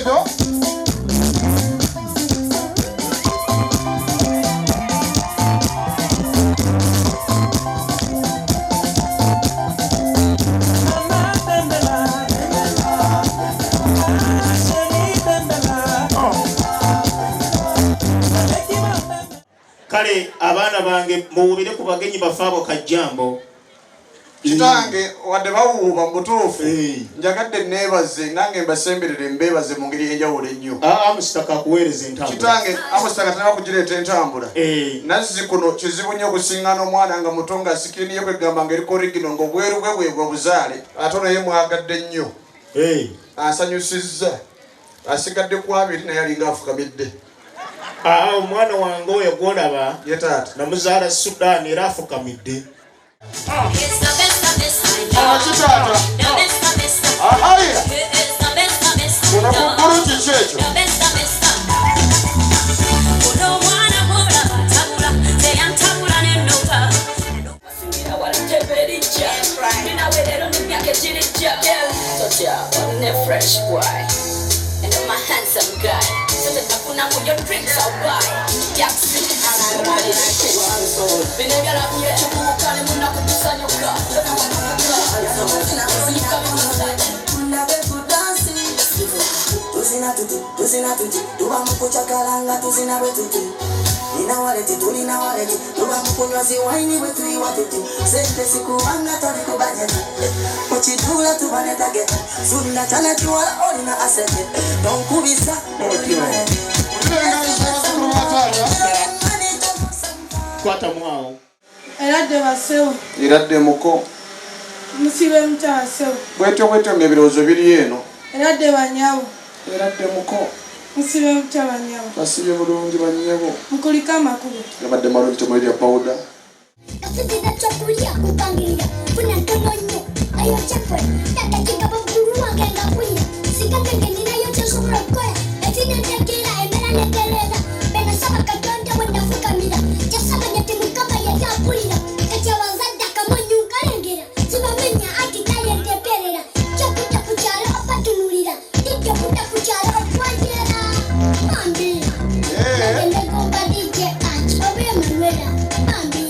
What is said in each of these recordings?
ekyo kale abaana bange muwubire ku bagenyi bafaabo kajjambo kitange wadde bawuuba mutuufu njagadde neebaze nange mbasemberere mbeebaze mu ngeri enjawulo ennyo amusitaka akuweereza entambula kitange amusitaka tana kugireeta entambula nazzi kuno kizibu nnyo okusiŋŋaana omwana nga muto nga sikini ye kwegamba nga eriko rigino ng'obweru bwe bwebwe buzaale ate ono ye mwagadde nnyo asanyusizza asigadde ku abiri naye alinga afukamidde omwana wange oyo gwolaba ye taata namuzaala Sudan era afukamidde kitaata ahaya kuno kuggulu kiki ekyo fresh boy and I'm a handsome guy so that I put on your drinks I'll buy Jackson tuzina tuti tuba mukuchakalanga tuzina bwetuti nina waleti tulina waleti tuba mukunywa ziwaini bwetuyiwa tuti sente sikuwanga tolikubanyeti muchitula tubanetage sunda chana chiwala olina asete tonkubisa kwata mwao eradde basewo iradde muko musibe mutasewo bwetyo ebirowoozo biri eno eradde banyawo eradde muko musibe mutabanyawo basibye bulungi bannyabo mukulika amakulu yabadde malungi temulirya pawuda Kasitira chokulia kupangilira Funa ntono nyo Ayo chakwe Dada kika panguru wange nga kuya Sika kenge nina yote sumra koya Efina ntekira emera nekeleza Bena sama katonda wenda fuka mira Jasama nyati mukama ya yapulira Echa wazada kama nyunga lengera Sima menya aki kali enteperera Chakuta kuchara opatunulira Dikya kuta kuchara opwajera Mambi Nagende komba dije anch Obe manuela Mambi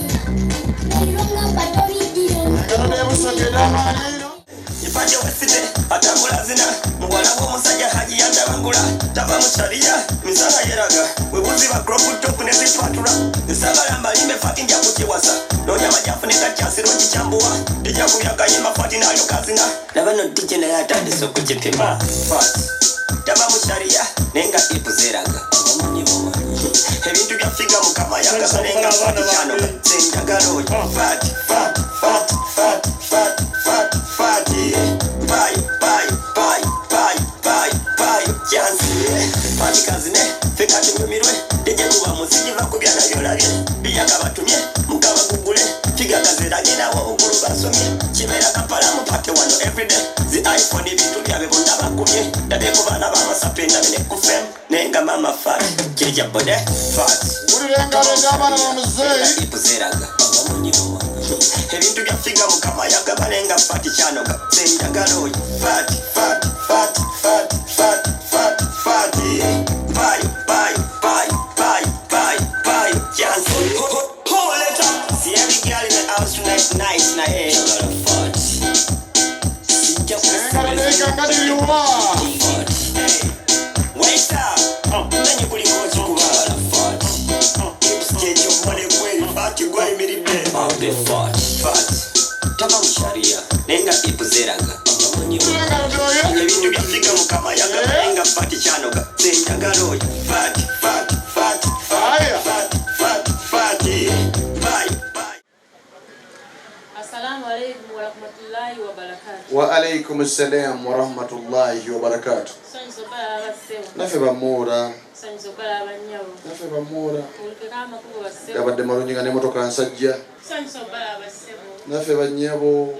Ifanye wesite atambula zina muwala w'omusajja haji yandabangula tava mu sharia misala yeraga webuzi ba crop top ne zipatula nsagala mbalimbe fati nja kukiwasa nonya majafu ne kakyasiro kichambuwa dija kubyaganye mafati nayo kazina nabano dije na yatandise okukipima fat tava mu sharia nenga ipuzeraga abamunyibo ebintu byafiga mukama yagasanenga fati chano senjagalo fat Kazine, fika tunyumirwe Deje kuwa muziki vakubya na yolage Biyaka batumye, mukaba gugule Figa kazera gina wa ukuru basomye Chimera kapala mupate wano everyday Zi iPhone bitu byabe bunda bakumye Dade kubana bama sapenda mine kufem Nenga mama fat, kirija bode fat ulirenga abana b'omuzeeyi ipuzeraga abamunyibo ebintu byafiga mukama yagabalenga fati kyanoga senjagalo fat nice na hey fat sinja kadiriwa wait up nanyi kuliko chikuba fat skecho mole kweli fat gwa imiride fat tama msharia nenga ipuzeraga abamunyibo ebintu byafika mukama yagabalenga fati kyanoga senjagalo fat wa alaykum assalam wa rahmatullahi wa barakatuh nafe bamura yabadde malungi nga n'emmotoka nsajja nafe bannyabo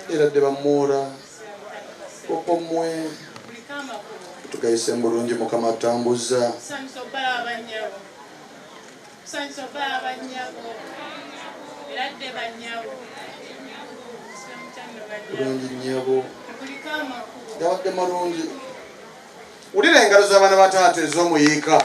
eradde bamura okomwe tugayise bulungi mukama atambuza bulungi nnyabo yabadde malungi ulire Wulira engalo z'abaana ba taata ez'omuyiika.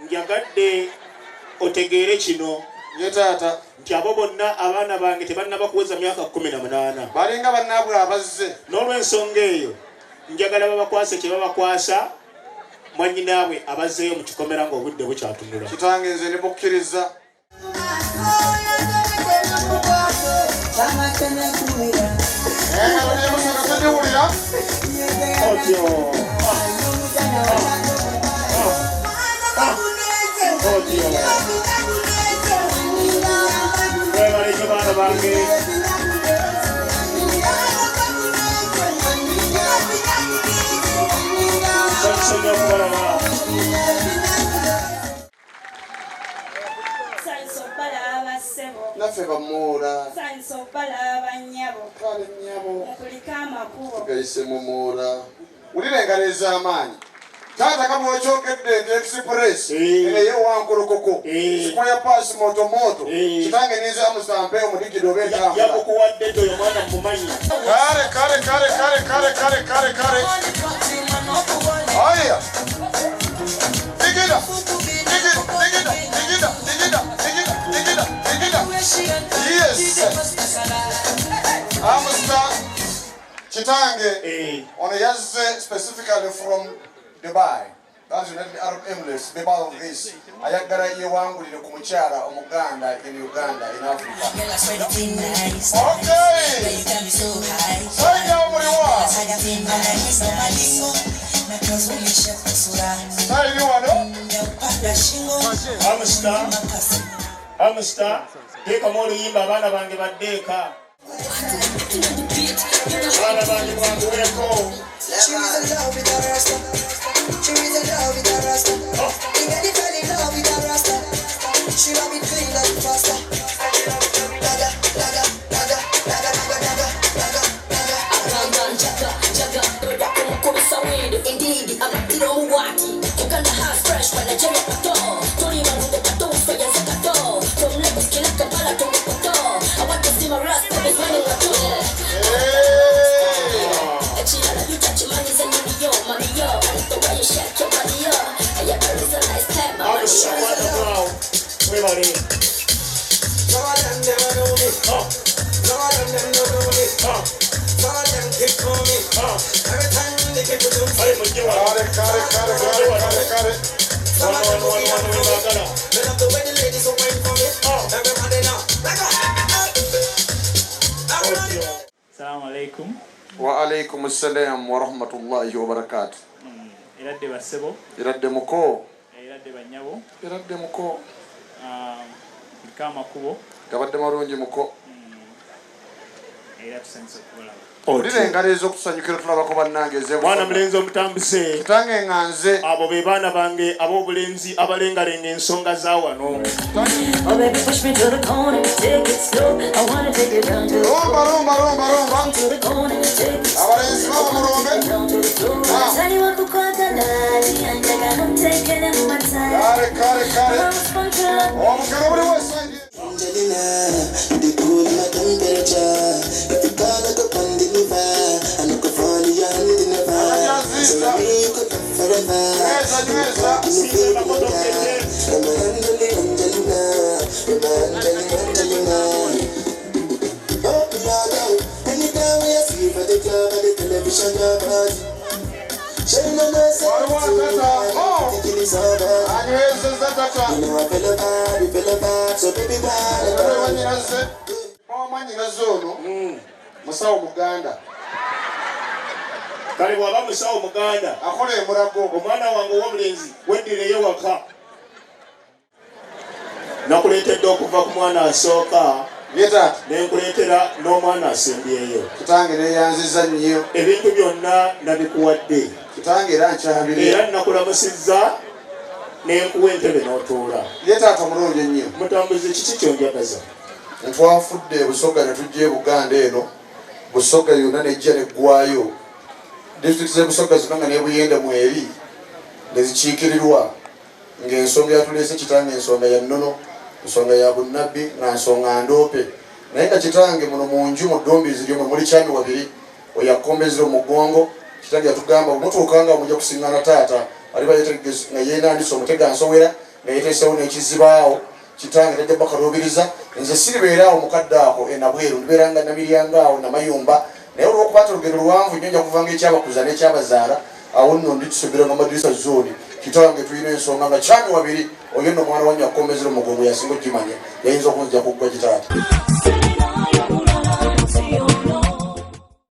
Njagadde otegeere kino ye taata nti abo bonna abaana bange tebannaba kuweza myaka 18 balinga bannaabwe abazze. n'olw'ensonga eyo njagala babakwase kye babakwasa mwannyinaabwe abazzeeyo mu kikomera ng'obudde bukyatunula. Kitange nze ne mukkiriza. Naffe bamuura kale nnyabo gayise mumuura. Wulira engalo ez'amaanyi. Taata kabwokyokedde nti express eyo wankolokoko sikuwa ya paasi motomoto kitange niza amusampe omudigido obetambula yakukuwadde ddo oyo mwana mumanyi. Kale aya digida yes amusta kitange ono yazze specifically from Dubai. That's United Arab Emirates. Be part of this. Ayagala yewangulire ku mukyala omuganda in Uganda in Africa. Okay. Say down what you want. Say you want Amusta teeka mu oluyimba abaana bange baddeeka. Abaana bange bwanguweko. She was in love with a rasta. She was in love with a rasta. Nigga, fell in love with a rasta. She love it clean and faster. Daga, daga, daga, daga, daga, daga, daga. Agangan jaga, jaga, brother come kubisa windu. Indeed, I'm not the only one. You can't have fresh when I tell you kato. Tori manunde kato, uspaya zakato. From Lagos kila Kampala to Mokoto. I want to see my rasta, it's running a tour. Assalamu alaikum. Wa alaikum assalam wa rahmatullahi wa barakatuh. Iradde basebo. Iradde muko. Iradde banyabo. Iradde muko. Kama kubo. Gabadde marungi muko. Iradde sense okubalaba. Olire engalo ez'okusanyukira tulabako bannange ez'ebufuga. Mwana mulenzi omutambuze. Kitange nganze. Abo be baana bange ab'obulenzi abalengalenga ensonga za wano. Oh baby, push me to the corner, take it slow. I wanna take it down to the Rumba. to the corner, take it slow. Abalenzi baba mulumbe. Down to the floor. Tell you what, and I'm taking it my time. Kale. Omukero buli wesaidi. Angelina, they cool my temperature. If you call, I go on deliver. I no go fall you and deliver. So maybe you could come forever. Angelina. Oh, yeah. Anytime we see for the club or the television, so baby, musawo muganda kale bw'aba musawo muganda akola emulago omwana wange ow'omulenzi weddireyo waka nakuleetedde okuva ku mwana asooka yeta nenkuleetera n'omwana asembyeyo. kitange neyanziza nnyo ebintu byonna nabikuwadde kitange era nkyabire era nakulamusizza nenkuwa entebe n'otuula. ye taata mulungi ennyo. Mutambuze kiki kyonjagaza? ntwafudde Busoga ne tujja e Buganda eno, Busoga yonna nejja neggwayo, disitulikiti ze Busoga zonna nga nebuyende mweri nezikiikirirwa, ng'ensonga yatuleese kitange ensonga ya nnono, ensonga ya bunnabbi, nga nsonga ndoope. Naye nga kitange muno mu nju mu ddombizi lyomwe muli kyami wabiri oyakombezera omugongo. Kitange yatugamba mutuukanga mujja kusiŋŋana taata aliba nga yeenandisa omutega nsowera nga yeeteesewo n'ekizibaawo. Kitange tajja bakaluubiriza, nze siribeeraawo mukadde ako enabweru, ndibeeranga nabiryangaawo namayumba. Naye olw'okuba nti olugendo luwanvu nnyo nja kuvanga ekyabakuza n'ekyabazaala, awo nno nditusuubira nga madirisa zooni. Kitange tulina ensonga nga kyami wabiri, oyo nno mwana wanyu akombezera omugongo yasinga okimanya, yayinza okunzija kuggwa kitaata.